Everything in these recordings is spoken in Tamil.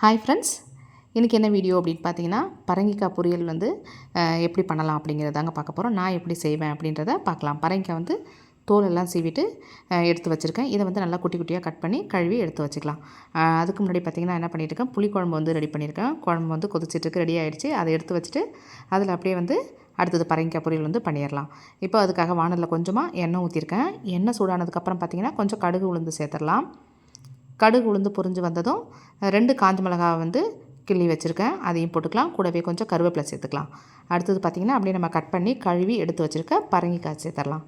ஹாய் ஃப்ரெண்ட்ஸ், இன்றைக்கி என்ன வீடியோ அப்படின்னு பார்த்தீங்கன்னா, பரங்கிக்காய் பொரியல் வந்து எப்படி பண்ணலாம் அப்படிங்கிறது தாங்க பார்க்க போகிறோம். நான் எப்படி செய்வேன் அப்படின்றத பார்க்கலாம். பரங்கிக்காய் வந்து தோலெல்லாம் சீவிட்டு எடுத்து வச்சுருக்கேன். இதை வந்து நல்லா குட்டி குட்டியாக கட் பண்ணி கழுவி எடுத்து வச்சுக்கலாம். அதுக்கு முன்னாடி பார்த்திங்கன்னா என்ன பண்ணியிருக்கேன், புளிக்குழம்பு வந்து ரெடி பண்ணியிருக்கேன். குழம்பு வந்து கொதிச்சிட்ருக்கு, ரெடி ஆகிடுச்சு. அதை எடுத்து வச்சுட்டு அதில் அப்படியே வந்து அடுத்தது பரங்கிக்காய் பொரியல் வந்து பண்ணிடலாம். இப்போ அதுக்காக வானலில் கொஞ்சமாக எண்ணெய் ஊற்றிருக்கேன். எண்ணெய் சூடானதுக்கப்புறம் பார்த்திங்கன்னா கொஞ்சம் கடுகு உளுந்து சேர்த்துடலாம். கடுகு உளுந்து பொரிஞ்சு வந்ததும் 2 காஞ்ச மிளகாய் வந்து கிள்ளி வச்சுருக்கேன், அதையும் போட்டுக்கலாம். கூடவே கொஞ்சம் கருவேப்பிலை சேர்த்துக்கலாம். அடுத்தது பார்த்திங்கன்னா அப்படியே நம்ம கட் பண்ணி கழுவி எடுத்து வச்சுருக்க பரங்கிக்காய் சேர்த்துடலாம்.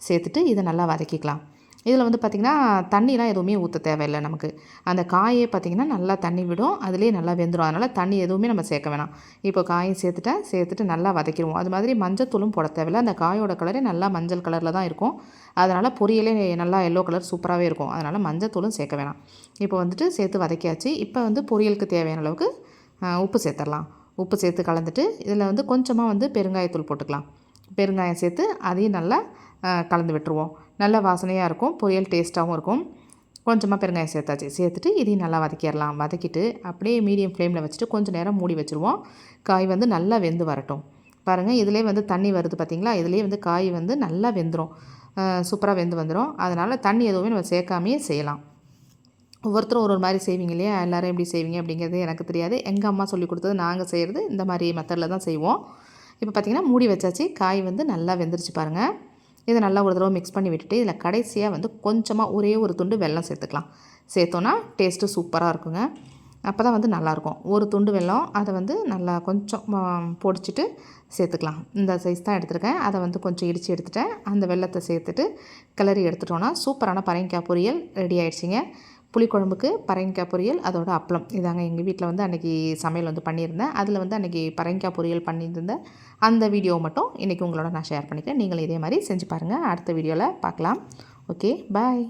சேர்த்துட்டு இதை நல்லா வதக்கிக்கலாம். இதில் வந்து பார்த்திங்கன்னா தண்ணிலாம் எதுவுமே ஊற்ற தேவையில்லை. நமக்கு அந்த காயே பார்த்திங்கன்னா நல்லா தண்ணி விடும், அதுலேயே நல்லா வெந்துடும். அதனால் தண்ணி எதுவுமே நம்ம சேர்க்க வேணாம். இப்போ காயும் சேர்த்துட்டு நல்லா வதக்கிடுவோம். அது மாதிரி மஞ்சத்தூளும் போட தேவையில்லை. அந்த காயோட கலரே நல்லா மஞ்சள் கலரில் தான் இருக்கும். அதனால் பொரியலே நல்லா எல்லோ கலர் சூப்பராகவே இருக்கும். அதனால் மஞ்சத்தூளும் சேர்க்க வேணாம். இப்போ வந்துட்டு சேர்த்து வதக்கியாச்சு. இப்போ வந்து பொரியலுக்கு தேவையான அளவுக்கு உப்பு சேர்த்துடலாம். உப்பு சேர்த்து கலந்துட்டு இதில் வந்து கொஞ்சமாக வந்து பெருங்காயத்தூள் போட்டுக்கலாம். பெருங்காயம் சேர்த்து அதையும் நல்லா கலந்து விட்டுருவோம். நல்ல வாசனையாக இருக்கும், பொரியல் டேஸ்ட்டாகவும் இருக்கும். கொஞ்சமாக பெருங்காயம் சேர்த்தாச்சு. சேர்த்துட்டு இதையும் நல்லா வதக்கிடலாம். வதக்கிட்டு அப்படியே மீடியம் ஃப்ளேமில் வச்சுட்டு கொஞ்சம் நேரம் மூடி வச்சுருவோம். காய் வந்து நல்லா வெந்து வரட்டும். பாருங்கள், இதிலே வந்து தண்ணி வருது பார்த்திங்களா, இதிலே வந்து காய் வந்து நல்லா வெந்துடும், சூப்பராக வெந்து வந்துடும். அதனால் தண்ணி எதுவுமே நம்ம சேர்க்காமையே செய்யலாம். ஒவ்வொருத்தரும் ஒரு மாதிரி செய்வீங்க இல்லையா, எல்லோரும் எப்படி செய்வீங்க அப்படிங்கிறது எனக்கு தெரியாது. எங்கள் அம்மா சொல்லி கொடுத்தது, நாங்கள் செய்கிறது இந்த மாதிரி மெத்தடில் தான் செய்வோம். இப்போ பார்த்திங்கன்னா மூடி வச்சாச்சு. காய் வந்து நல்லா வெந்துருச்சு பாருங்கள். இதை நல்லா ஒரு தடவை மிக்ஸ் பண்ணி விட்டுட்டு இதில் கடைசியாக வந்து கொஞ்சமாக ஒரே ஒரு துண்டு வெல்லம் சேர்த்துக்கலாம். சேர்த்தோன்னா டேஸ்ட்டு சூப்பராக இருக்குங்க. அப்போ தான் வந்து நல்லாயிருக்கும். ஒரு துண்டு வெல்லம், அதை வந்து நல்லா கொஞ்சம் பொடிச்சிட்டு சேர்த்துக்கலாம். இந்த சைஸ் தான் எடுத்துருக்கேன். அதை வந்து கொஞ்சம் இடித்து எடுத்துட்டேன். அந்த வெல்லத்தை சேர்த்துட்டு கிளறி எடுத்துட்டோன்னா சூப்பரான பரங்கிக்காய் பொரியல் ரெடி ஆகிடுச்சிங்க. புளிக்குழம்புக்கு பரங்கிக்காய் பொரியல், அதோட அப்பளம். இதாங்க எங்கள் வீட்டில் வந்து அன்றைக்கி சமையல் வந்து பண்ணியிருந்தேன். அதில் வந்து அன்றைக்கி பரங்கிக்காய் பொரியல் பண்ணியிருந்தேன். அந்த வீடியோ மட்டும் இன்றைக்கி உங்களோட நான் ஷேர் பண்ணிக்கிறேன். நீங்களும் இதே மாதிரி செஞ்சு பாருங்கள். அடுத்த வீடியோவில் பார்க்கலாம். ஓகே, பாய்.